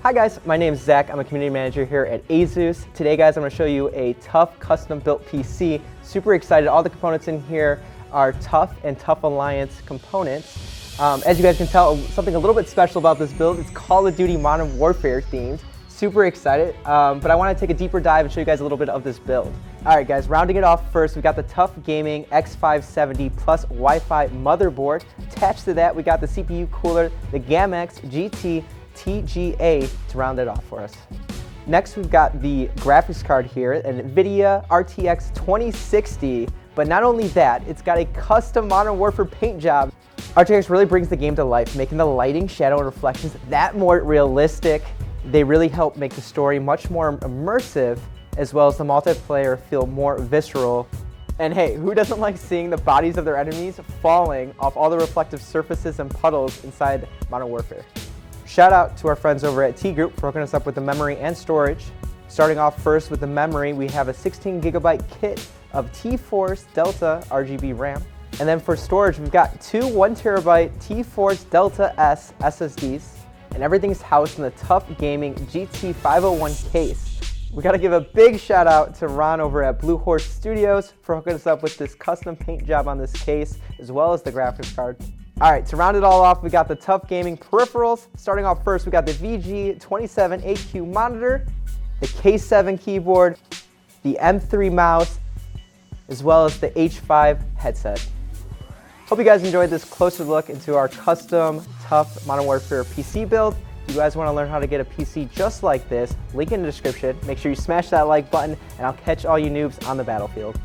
Hi guys, my name is Zach. I'm a community manager here at ASUS. Today guys, I'm going to show you a TUF custom built PC. Super excited. All the components in here are TUF and TUF Alliance components. As you guys can tell, something a little bit special about this build, it's Call of Duty Modern Warfare themed. Super excited, but I want to take a deeper dive and show you guys a little bit of this build. Alright guys, rounding it off first, we got the TUF Gaming X570 plus Wi-Fi motherboard. Attached to that, we got the CPU cooler, the GAMX GT TGA to round it off for us. Next, we've got the graphics card here, an NVIDIA RTX 2060, but not only that, it's got a custom Modern Warfare paint job. RTX really brings the game to life, making the lighting, shadow, and reflections that more realistic. They really help make the story much more immersive, as well as the multiplayer feel more visceral. And hey, who doesn't like seeing the bodies of their enemies falling off all the reflective surfaces and puddles inside Modern Warfare? Shout out to our friends over at T Group for hooking us up with the memory and storage. Starting off first with the memory, we have a 16GB kit of T-Force Delta RGB RAM. And then for storage, we've got two 1TB T-Force Delta S SSDs. And everything's housed in the TUF Gaming GT501 case. We gotta give a big shout out to Ron over at Blue Horse Studios for hooking us up with this custom paint job on this case, as well as the graphics card. All right, to round it all off, we got the TUF Gaming Peripherals. Starting off first, we got the VG27AQ monitor, the K7 keyboard, the M3 mouse, as well as the H5 headset. Hope you guys enjoyed this closer look into our custom TUF Modern Warfare PC build. If you guys want to learn how to get a PC just like this, link in the description. Make sure you smash that like button, and I'll catch all you noobs on the battlefield.